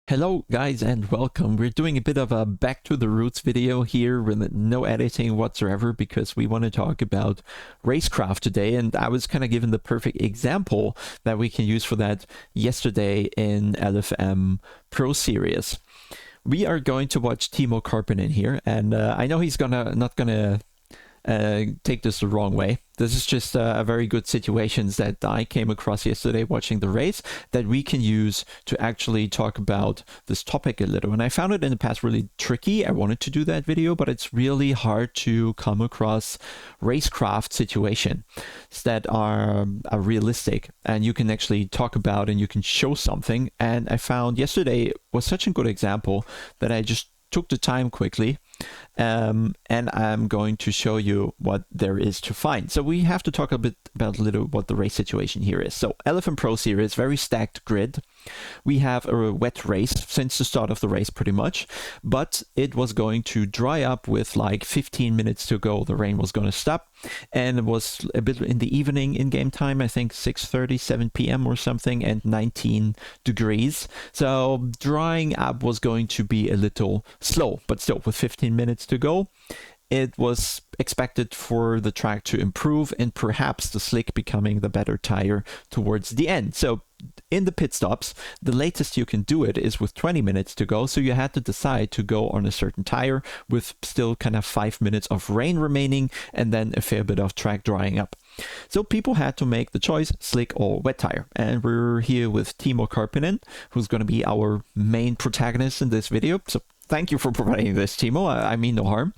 Hello guys and welcome. We're doing a bit of a back to the roots video here with no editing whatsoever because we want to talk about Racecraft today, and I was kind of given the perfect example that we can use for that yesterday in LFM Pro Series. We are going to watch Teemu Karppinen here, and I know he's not gonna take this the wrong way. This is just a very good situations that I came across yesterday watching the race that we can use to actually talk about this topic a little. And I found it in the past really tricky. I wanted to do that video, but it's really hard to come across racecraft situations that are realistic and you can actually talk about and you can show something. And I found yesterday was such a good example that I just took the time quickly, and I'm going to show you what there is to find. So we have to talk a bit about what the race situation here is. So LFM Pro Series, very stacked grid. We have a wet race since the start of the race pretty much, but it was going to dry up with like 15 minutes to go. The rain was going to stop, and it was a bit in the evening in game time, I think 6:30, 7 p.m. or something, and 19 degrees. So drying up was going to be a little slow, but still with 15 minutes to go, it was expected for the track to improve and perhaps the slick becoming the better tire towards the end. So in the pit stops, the latest you can do it is with 20 minutes to go. So you had to decide to go on a certain tire with still kind of 5 minutes of rain remaining and then a fair bit of track drying up. So people had to make the choice, slick or wet tire. And we're here with Teemu Karppinen, who's going to be our main protagonist in this video. So thank you for providing this, Teemu. I mean no harm.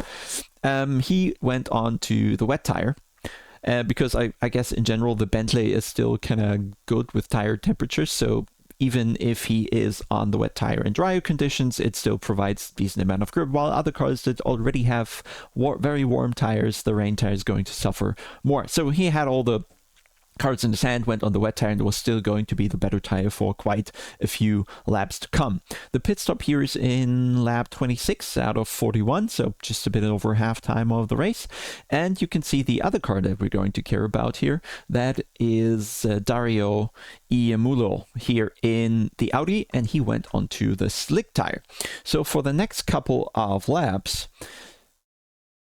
He went on to the wet tire because I guess in general the Bentley is still kind of good with tire temperatures. So even if he is on the wet tire in drier conditions, it still provides decent amount of grip. While other cars that already have very warm tires, the rain tire is going to suffer more. So he had all the cards in the sand, went on the wet tire, and was still going to be the better tire for quite a few laps to come. The pit stop here is in lap 26 out of 41, so just a bit over half time of the race. And you can see the other car that we're going to care about here. That is Dario Iemmulo here in the Audi, and he went onto the slick tire. So for the next couple of laps,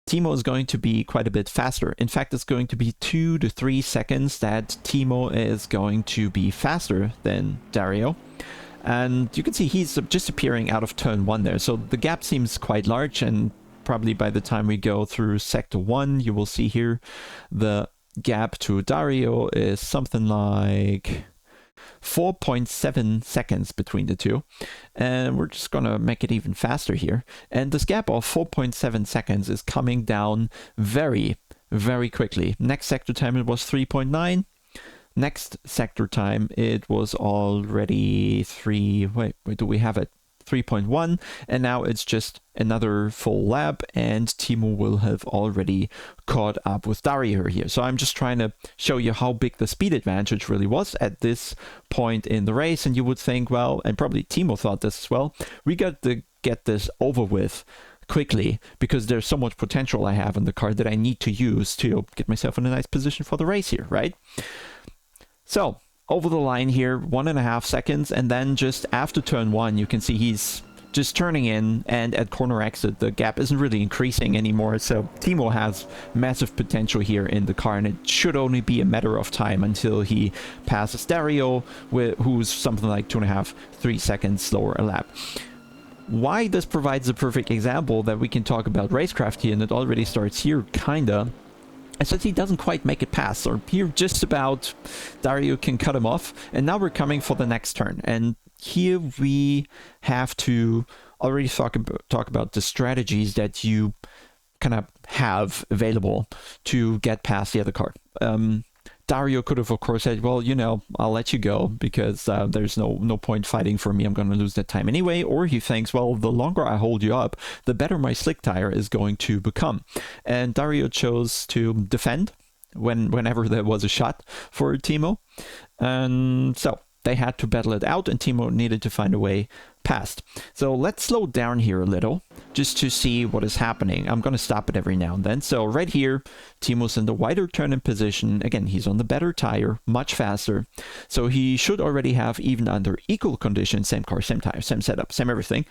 Teemu is going to be quite a bit faster. In fact, it's going to be 2 to 3 seconds that Teemu is going to be faster than Dario. And you can see he's just appearing out of turn 1 there. So the gap seems quite large, and probably by the time we go through sector 1, you will see here the gap to Dario is something like 4.7 seconds between the two, and we're just gonna make it even faster here. And this gap of 4.7 seconds is coming down very quickly. Next sector time it was 3.9. Next sector time it was already 3.1, and now it's just another full lap, and Teemu will have already caught up with Dario here. So I'm just trying to show you how big the speed advantage really was at this point in the race. And you would think, well, and probably Teemu thought this as well, we got to get this over with quickly because there's so much potential I have in the car that I need to use to get myself in a nice position for the race here, right? So over the line here, 1.5 seconds, and then just after turn 1, you can see he's just turning in, and at corner exit, the gap isn't really increasing anymore. So Teemu has massive potential here in the car, and it should only be a matter of time until he passes Dario, who's something like 2.5, 3 seconds slower a lap. Why this provides a perfect example that we can talk about Racecraft here, and it already starts here, kinda. And since he doesn't quite make it past, or here just about, Dario can cut him off. And now we're coming for the next turn. And here we have to already talk about the strategies that you kind of have available to get past the other car. Dario could have, of course, said, well, you know, I'll let you go because there's no point fighting for me. I'm going to lose that time anyway. Or he thinks, well, the longer I hold you up, the better my slick tire is going to become. And Dario chose to defend whenever there was a shot for Teemu. And so they had to battle it out, and Teemu needed to find a way past. So let's slow down here a little, just to see what is happening. I'm going to stop it every now and then. So right here, Teemu's in the wider turn in position. Again, he's on the better tire, much faster. So he should already have, even under equal conditions, same car, same tire, same setup, same everything,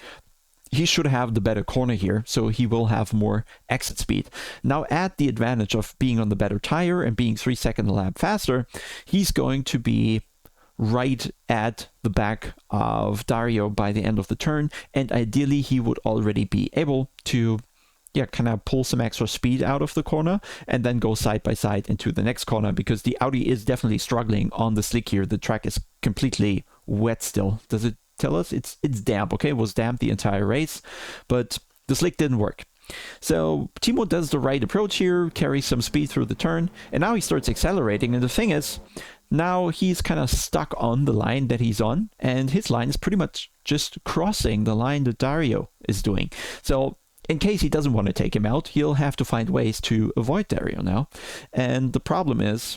he should have the better corner here, so he will have more exit speed. Now add the advantage of being on the better tire and being 3 seconds a lap faster, he's going to be right at the back of Dario by the end of the turn, and ideally he would already be able to kind of pull some extra speed out of the corner and then go side by side into the next corner, because the Audi is definitely struggling on the slick here. The track is completely wet still. Does it tell us? It's damp. Okay, it was damp the entire race, but the slick didn't work. So Teemu does the right approach here, carries some speed through the turn, and now he starts accelerating, and the thing is, now he's kind of stuck on the line that he's on, and his line is pretty much just crossing the line that Dario is doing. So in case he doesn't want to take him out, he'll have to find ways to avoid Dario now. And the problem is,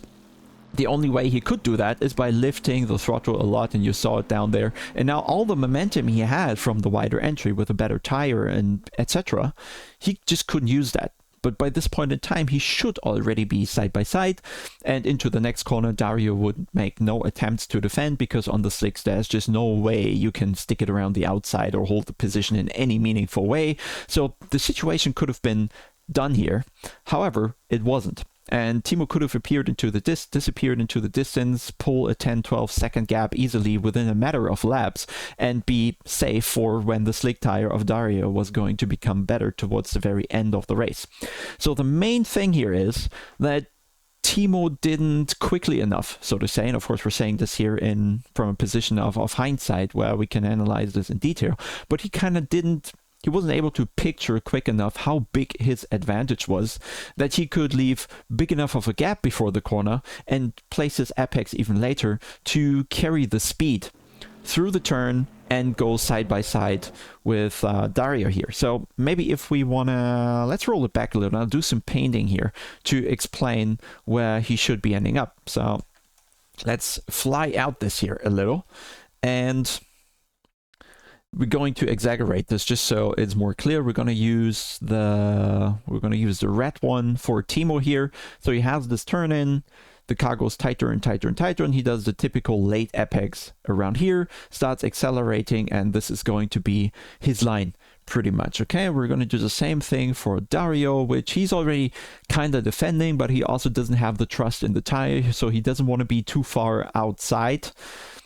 the only way he could do that is by lifting the throttle a lot, and you saw it down there. And now all the momentum he had from the wider entry with a better tire and etc., he just couldn't use that. But by this point in time, he should already be side by side, and into the next corner, Dario would make no attempts to defend, because on the slicks, there's just no way you can stick it around the outside or hold the position in any meaningful way. So the situation could have been done here. However, it wasn't. And Teemu could have disappeared into the distance, pull a 10-12 second gap easily within a matter of laps, and be safe for when the slick tire of Dario was going to become better towards the very end of the race. So the main thing here is that Teemu didn't quickly enough, so to say, and of course we're saying this here from a position of hindsight where we can analyze this in detail, but he wasn't able to picture quick enough how big his advantage was, that he could leave big enough of a gap before the corner and place his apex even later to carry the speed through the turn and go side by side with Dario here. So maybe if we wanna, let's roll it back a little. I'll do some painting here to explain where he should be ending up. So let's fly out this here a little, and we're going to exaggerate this just so it's more clear. We're going to use the red one for Teemu here. So he has this turn in, the car goes tighter and tighter and tighter, and he does the typical late apex around here, starts accelerating, and this is going to be his line pretty much. Okay, we're going to do the same thing for Dario, which he's already kind of defending, but he also doesn't have the trust in the tire, so he doesn't want to be too far outside,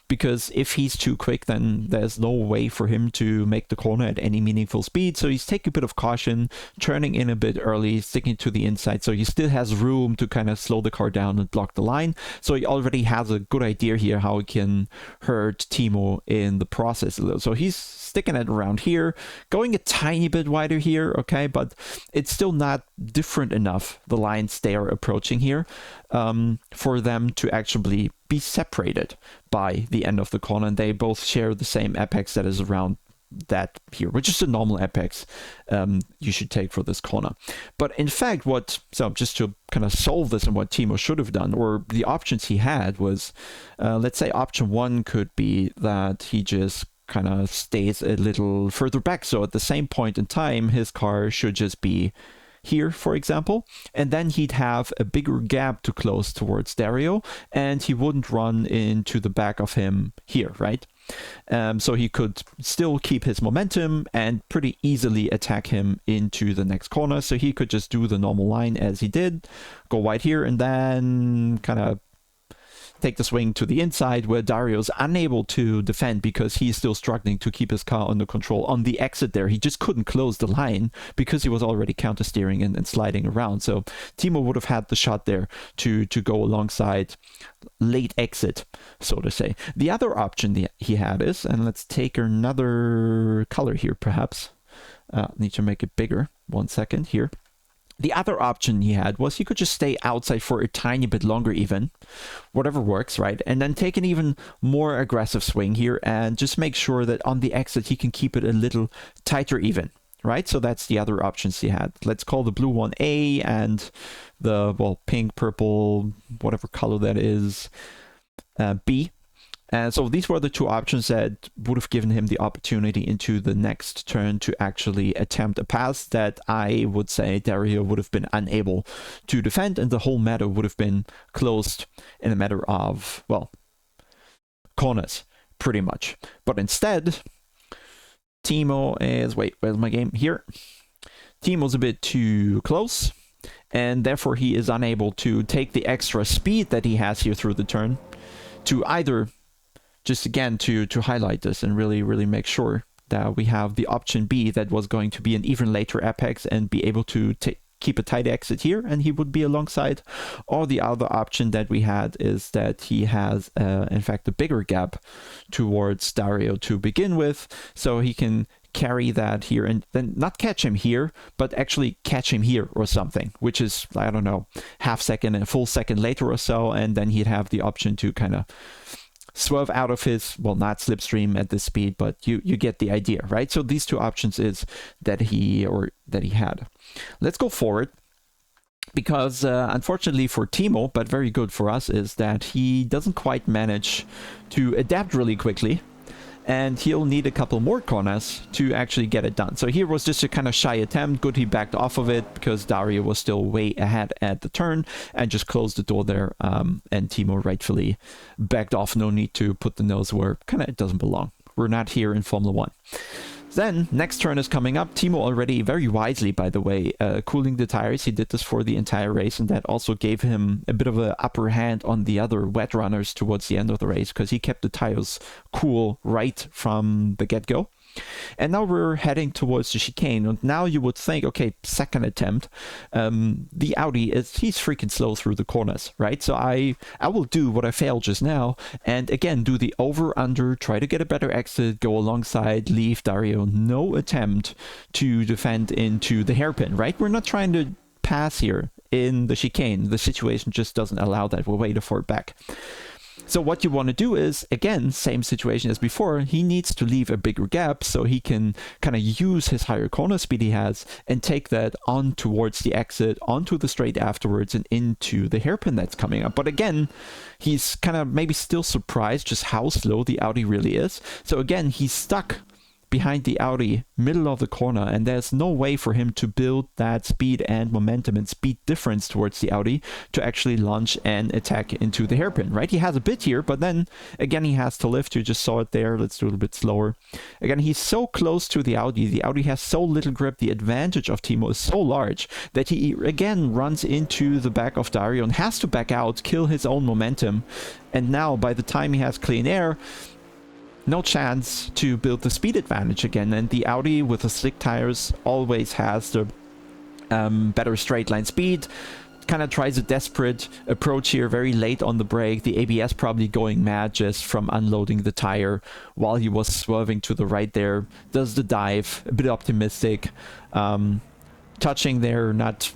because if he's too quick, then there's no way for him to make the corner at any meaningful speed. So he's taking a bit of caution, turning in a bit early, sticking to the inside, so he still has room to kind of slow the car down and block the line. So he already has a good idea here how he can hurt Teemu in the process a little. So he's sticking it around here, going a tiny bit wider here, okay, but it's still not different enough, the lines they are approaching here, for them to actually be separated by the end of the corner. And they both share the same apex that is around that here, which is the normal apex you should take for this corner. But in fact, so just to kind of solve this, and what Teemu should have done, or the options he had was, let's say option one could be that he just kind of stays a little further back. So at the same point in time, his car should just be here, for example, and then he'd have a bigger gap to close towards Dario, and he wouldn't run into the back of him here, right? So he could still keep his momentum and pretty easily attack him into the next corner. So he could just do the normal line as he did, go wide here, and then kind of take the swing to the inside, where Dario's unable to defend because he's still struggling to keep his car under control. On the exit there, he just couldn't close the line because he was already counter steering and sliding around. So Teemu would have had the shot there to go alongside late exit, so to say. The other option he had is, and let's take another color here perhaps. Need to make it bigger. 1 second here. The other option he had was he could just stay outside for a tiny bit longer even, whatever works, right? And then take an even more aggressive swing here and just make sure that on the exit he can keep it a little tighter even, right? So that's the other options he had. Let's call the blue one A, and the, well, pink, purple, whatever color that is, B. And so these were the two options that would have given him the opportunity into the next turn to actually attempt a pass that I would say Dario would have been unable to defend, and the whole matter would have been closed in a matter of, well, corners, pretty much. But instead, Teemu is, wait, where's my game? Here. Teemu's a bit too close, and therefore he is unable to take the extra speed that he has here through the turn to either, just again to highlight this and really make sure that we have the option B that was going to be an even later apex and be able to keep a tight exit here and he would be alongside. Or the other option that we had is that he has in fact a bigger gap towards Dario to begin with, so he can carry that here and then not catch him here, but actually catch him here or something, which is, I don't know, half second and a full second later or so, and then he'd have the option to kind of swerve out of his, well, not slipstream at this speed, but you get the idea, right? So these two options is that he had. Let's go forward, because unfortunately for Teemu, but very good for us, is that he doesn't quite manage to adapt really quickly, and he'll need a couple more corners to actually get it done. So here was just a kind of shy attempt. Good, he backed off of it because Dario was still way ahead at the turn and just closed the door there, and Teemu rightfully backed off. No need to put the nose where kind of it doesn't belong. We're not here in Formula 1. Then, next turn is coming up. Teemu already, very wisely by the way, cooling the tires. He did this for the entire race, and that also gave him a bit of an upper hand on the other wet runners towards the end of the race, because he kept the tires cool right from the get-go. And now we're heading towards the chicane, and now you would think, okay, second attempt, the Audi he's freaking slow through the corners, right? So I will do what I failed just now, and again do the over-under, try to get a better exit, go alongside, leave Dario. No attempt to defend into the hairpin, right? We're not trying to pass here in the chicane. The situation just doesn't allow that. We're way too far back. So what you want to do is, again, same situation as before, he needs to leave a bigger gap so he can kind of use his higher corner speed he has and take that on towards the exit, onto the straight afterwards and into the hairpin that's coming up. But again, he's kind of maybe still surprised just how slow the Audi really is. So again, he's stuck behind the Audi, middle of the corner, and there's no way for him to build that speed and momentum and speed difference towards the Audi to actually launch and attack into the hairpin, right? He has a bit here, but then again he has to lift. You just saw it there. Let's do it a bit slower. Again, he's so close to the Audi. The Audi has so little grip. The advantage of Teemu is so large that he again runs into the back of Dario and has to back out, kill his own momentum. And now by the time he has clean air, no chance to build the speed advantage again, and the Audi with the slick tires always has the better straight line speed. Kind of tries a desperate approach here very late on the brake. The ABS probably going mad just from unloading the tire while he was swerving to the right there. Does the dive, a bit optimistic. Touching there, not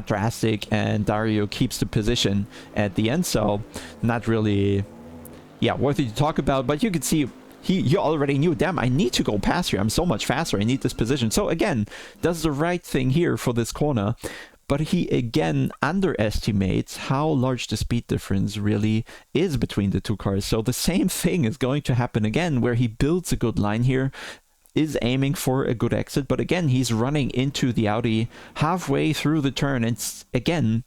drastic, and Dario keeps the position at the end, so not really, yeah, worthy to talk about. But you can see he already knew, damn, I need to go past here. I'm so much faster. I need this position. So again, does the right thing here for this corner. But he again underestimates how large the speed difference really is between the two cars. So the same thing is going to happen again, where he builds a good line here, is aiming for a good exit. But again, he's running into the Audi halfway through the turn, and again,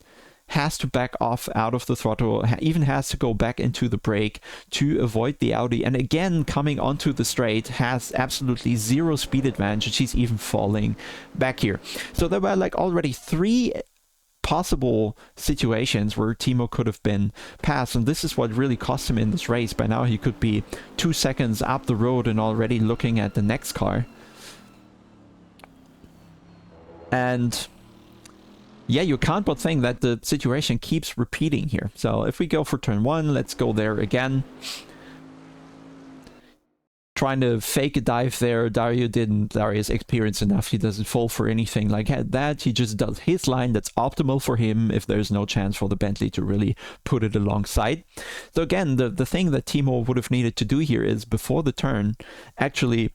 has to back off out of the throttle, even has to go back into the brake to avoid the Audi, and again coming onto the straight has absolutely zero speed advantage. He's even falling back here. So there were like already 3 possible situations where Teemu could have been passed, and this is what really cost him in this race. By now he could be 2 seconds up the road and already looking at the next car. And yeah, you can't but think that the situation keeps repeating here. So if we go for turn 1, let's go there again. Trying to fake a dive there. Dario didn't. Dario's experienced enough. He doesn't fall for anything like that. He just does his line that's optimal for him if there's no chance for the Bentley to really put it alongside. So again, the thing that Teemu would have needed to do here is before the turn actually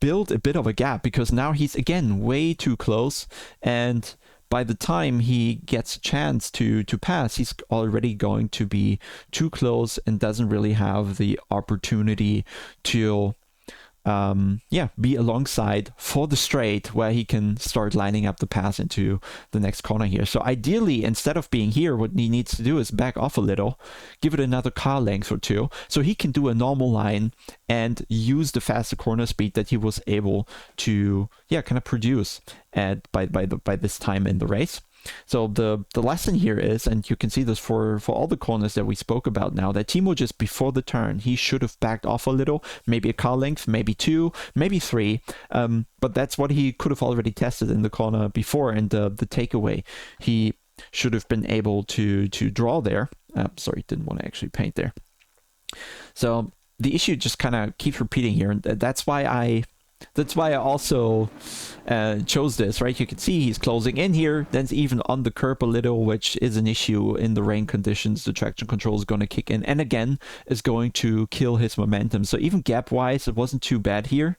build a bit of a gap, because now he's again way too close, and by the time he gets a chance to pass, he's already going to be too close and doesn't really have the opportunity to be alongside for the straight where he can start lining up the pass into the next corner here. So ideally, instead of being here, what he needs to do is back off a little, give it another car length or two, so he can do a normal line and use the faster corner speed that he was able to, kind of produce by this time in the race. So the lesson here is, and you can see this for all the corners that we spoke about now, that Teemu just before the turn, he should have backed off a little, maybe a car length, maybe 2, maybe 3. But that's what he could have already tested in the corner before, and the takeaway he should have been able to draw there. Sorry, didn't want to actually paint there. So the issue just kind of keeps repeating here, and that's why I also chose this, right? You can see he's closing in here, then it's even on the curb a little, which is an issue in the rain conditions. The traction control is going to kick in, and again, is going to kill his momentum. So even gap-wise, it wasn't too bad here.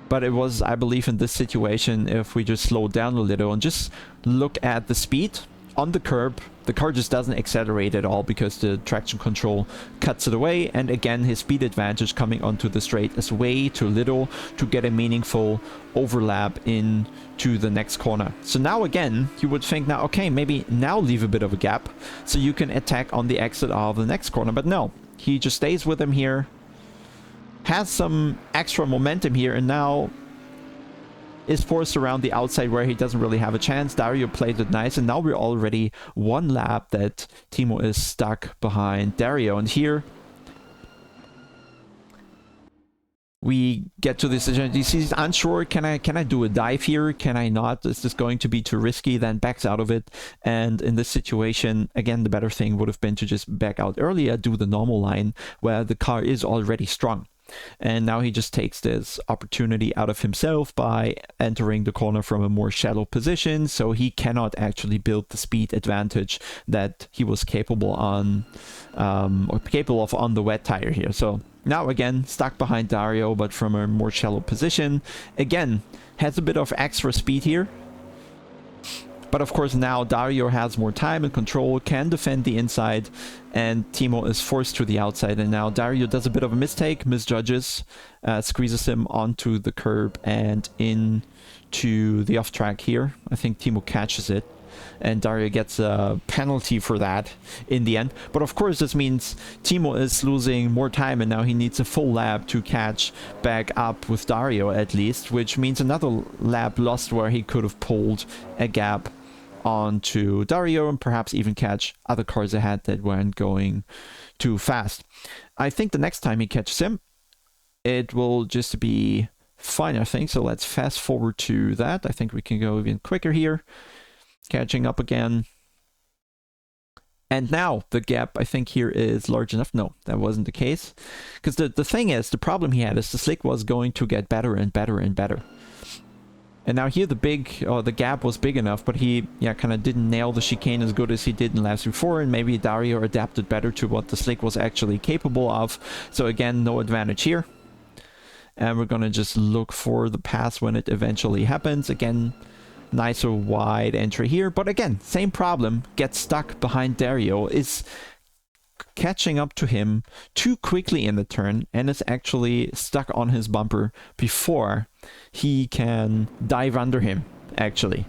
But it was, I believe, in this situation, if we just slow down a little and just look at the speed on the curb, the car just doesn't accelerate at all because the traction control cuts it away. And again, his speed advantage coming onto the straight is way too little to get a meaningful overlap into the next corner. So now again, you would think now, okay, maybe now leave a bit of a gap so you can attack on the exit of the next corner. But no, he just stays with him here, has some extra momentum here, and now is forced around the outside where he doesn't really have a chance. Dario played it nice, and now we're already one lap that Teemu is stuck behind Dario. And here we get to this situation. He's unsure, can I do a dive here? Can I not? Is this going to be too risky? Then backs out of it. And in this situation, again, the better thing would have been to just back out earlier, do the normal line where the car is already strong. And now he just takes this opportunity out of himself by entering the corner from a more shallow position, so he cannot actually build the speed advantage that he was capable of on the wet tire here. So now again, stuck behind Dario, but from a more shallow position. Again, has a bit of extra speed here. But of course now Dario has more time and control, can defend the inside, and Teemu is forced to the outside. And now Dario does a bit of a mistake, misjudges, squeezes him onto the curb and into the off track here. I think Teemu catches it, and Dario gets a penalty for that in the end. But of course this means Teemu is losing more time, and now he needs a full lap to catch back up with Dario at least, which means another lap lost where he could have pulled a gap onto Dario and perhaps even catch other cars ahead that weren't going too fast. I think the next time he catches him, it will just be fine, I think. So let's fast forward to that. I think we can go even quicker here. Catching up again. And now the gap, I think, here is large enough. No, that wasn't the case. Because the thing is, the problem he had is the slick was going to get better and better and better. And now here the gap was big enough, but he kind of didn't nail the chicane as good as he did in laps before, and maybe Dario adapted better to what the slick was actually capable of. So again, no advantage here. And we're gonna just look for the pass when it eventually happens. Again, nicer wide entry here, but again, same problem. Gets stuck behind Dario, is catching up to him too quickly in the turn, and is actually stuck on his bumper before he can dive under him, actually.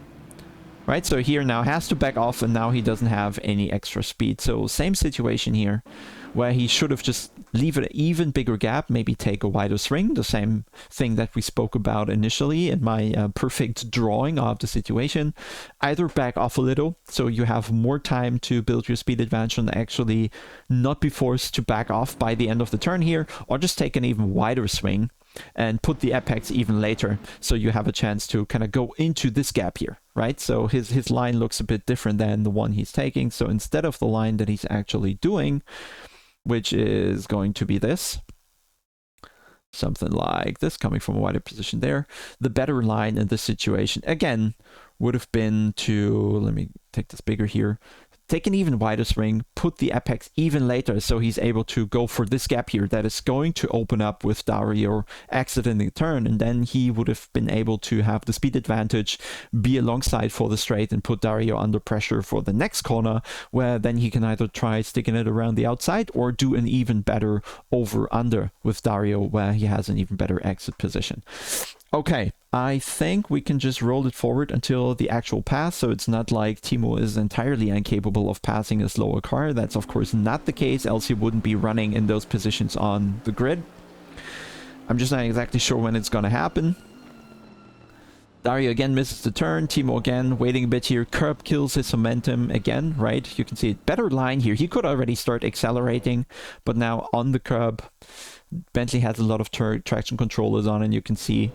Right, so here now has to back off, and now he doesn't have any extra speed. So same situation here, where he should have just leave an even bigger gap, maybe take a wider swing, the same thing that we spoke about initially in my perfect drawing of the situation. Either back off a little, so you have more time to build your speed advantage and actually not be forced to back off by the end of the turn here, or just take an even wider swing and put the apex even later, so you have a chance to kind of go into this gap here, right? So his line looks a bit different than the one he's taking. So instead of the line that he's actually doing, which is going to be this, something like this, coming from a wider position there, the better line in this situation, again, would have been to, let me take this bigger here, take an even wider swing, put the apex even later, so he's able to go for this gap here that is going to open up with Dario exiting the turn, and then he would have been able to have the speed advantage, be alongside for the straight, and put Dario under pressure for the next corner, where then he can either try sticking it around the outside or do an even better over-under with Dario, where he has an even better exit position. Okay, I think we can just roll it forward until the actual pass, so it's not like Teemu is entirely incapable of passing a slower car. That's of course not the case, else he wouldn't be running in those positions on the grid. I'm just not exactly sure when it's gonna happen. Dario again misses the turn, Teemu again waiting a bit here, curb kills his momentum again, right? You can see it, better line here. He could already start accelerating, but now on the curb, Bentley has a lot of traction controllers on, and you can see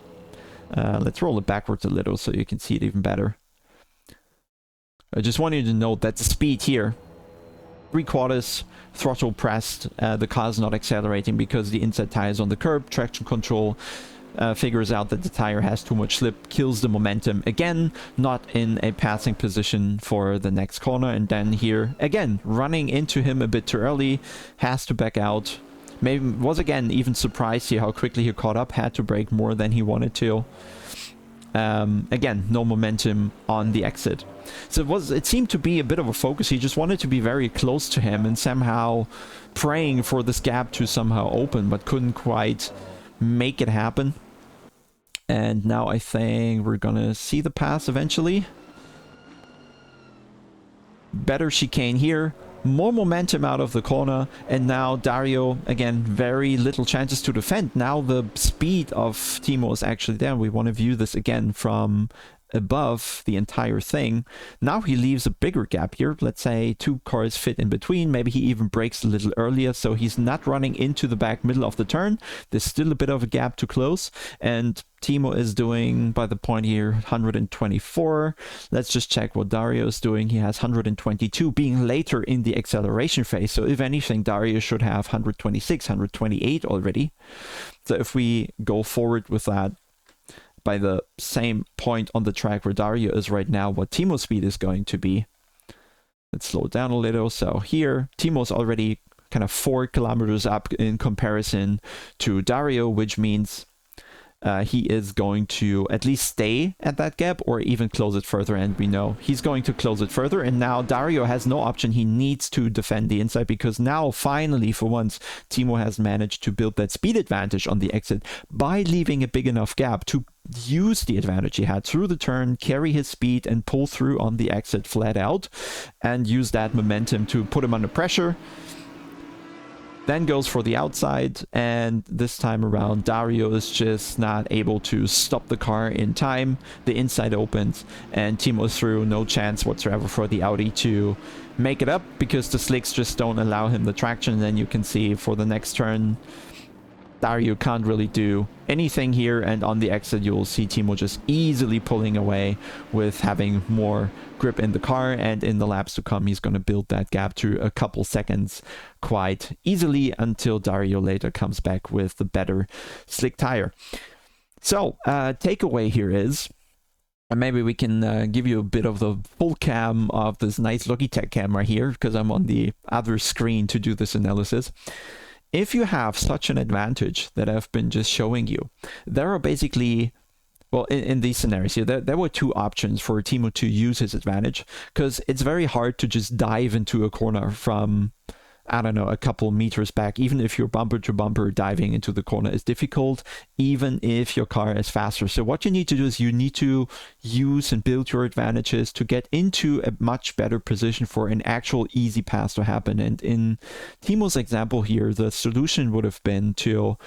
let's roll it backwards a little so you can see it even better. I just want you to note that the speed here, 3/4 throttle pressed, the car's not accelerating because the inside tire is on the curb. Traction control figures out that the tire has too much slip, kills the momentum again, not in a passing position for the next corner, and then here again running into him a bit too early, has to back out. Maybe was again even surprised here how quickly he caught up, had to brake more than he wanted to. Again, no momentum on the exit. So it seemed to be a bit of a focus. He just wanted to be very close to him and somehow praying for this gap to somehow open, but couldn't quite make it happen. And now I think we're gonna see the pass eventually. Better chicane here. More momentum out of the corner, and now Dario, again, very little chances to defend. Now the speed of Teemu is actually there. We want to view this again from above the entire thing. Now he leaves a bigger gap here. Let's say 2 cars fit in between. Maybe he even brakes a little earlier, so he's not running into the back middle of the turn. There's still a bit of a gap to close, and Teemu is doing, by the point here, 124. Let's just check what Dario is doing. He has 122, being later in the acceleration phase. So if anything, Dario should have 126, 128 already. So if we go forward with that, by the same point on the track where Dario is right now, what Teemu's speed is going to be. Let's slow it down a little. So here, Teemu's already kind of 4 kilometers up in comparison to Dario, which means he is going to at least stay at that gap or even close it further, and we know he's going to close it further. And now Dario has no option. He needs to defend the inside, because now finally for once Teemu has managed to build that speed advantage on the exit by leaving a big enough gap to use the advantage he had through the turn, carry his speed and pull through on the exit flat out, and use that momentum to put him under pressure. Then goes for the outside, and this time around Dario is just not able to stop the car in time. The inside opens and Teemu is through. No chance whatsoever for the Audi to make it up, because the slicks just don't allow him the traction. And then you can see for the next turn Dario can't really do anything here, and on the exit you'll see Teemu just easily pulling away with having more grip in the car, and in the laps to come he's going to build that gap to a couple seconds quite easily until Dario later comes back with the better slick tire. So takeaway here is, and maybe we can give you a bit of the full cam of this nice Logitech camera here, because I'm on the other screen to do this analysis. If you have such an advantage that I've been just showing you, there are basically, well, in these scenarios here, there were 2 options for Teemu to use his advantage, because it's very hard to just dive into a corner from, I don't know, a couple meters back. Even if you're bumper to bumper, diving into the corner is difficult, even if your car is faster. So what you need to do is you need to use and build your advantages to get into a much better position for an actual easy pass to happen. And in Teemu's example here, the solution would have been to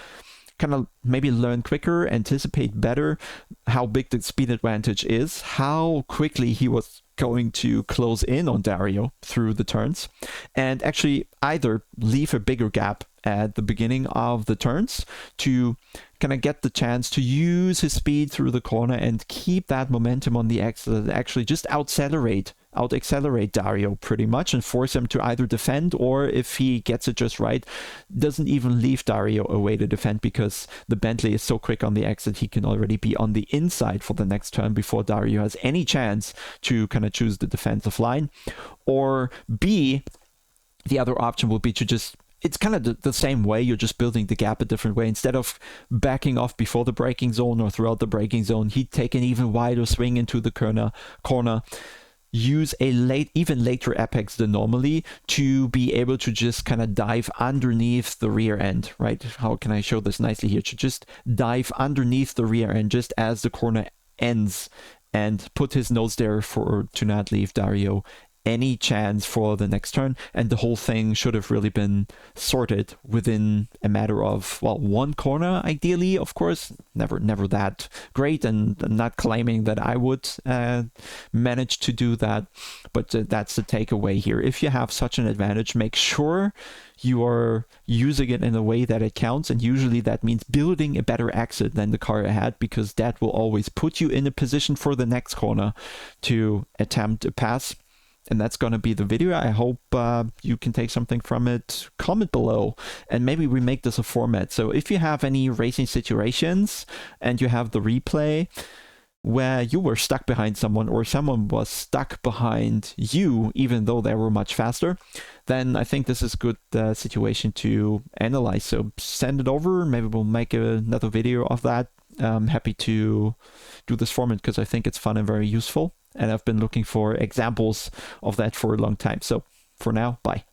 kind of maybe learn quicker, anticipate better how big the speed advantage is, how quickly he was going to close in on Dario through the turns, and actually either leave a bigger gap at the beginning of the turns to kind of get the chance to use his speed through the corner and keep that momentum on the exit, actually just accelerate out accelerate Dario pretty much and force him to either defend, or if he gets it just right, doesn't even leave Dario away to defend, because the Bentley is so quick on the exit, he can already be on the inside for the next turn before Dario has any chance to kind of choose the defensive line. Or B, the other option would be to just, it's kind of the same way, you're just building the gap a different way. Instead of backing off before the braking zone or throughout the braking zone, he'd take an even wider swing into the corner, use a even later apex than normally to be able to just kind of dive underneath the rear end, right? How can I show this nicely here? To just dive underneath the rear end just as the corner ends and put his nose there to not leave Dario any chance for the next turn. And the whole thing should have really been sorted within a matter of, well, one corner ideally, of course. Never that great, and I'm not claiming that I would manage to do that, but that's the takeaway here. If you have such an advantage, make sure you are using it in a way that it counts, and usually that means building a better exit than the car ahead, because that will always put you in a position for the next corner to attempt a pass. And that's going to be the video. I hope you can take something from it. Comment below, and maybe we make this a format. So if you have any racing situations and you have the replay where you were stuck behind someone, or someone was stuck behind you even though they were much faster, then I think this is a good situation to analyze. So send it over. Maybe we'll make another video of that. I'm happy to do this format because I think it's fun and very useful. And I've been looking for examples of that for a long time. So for now, bye.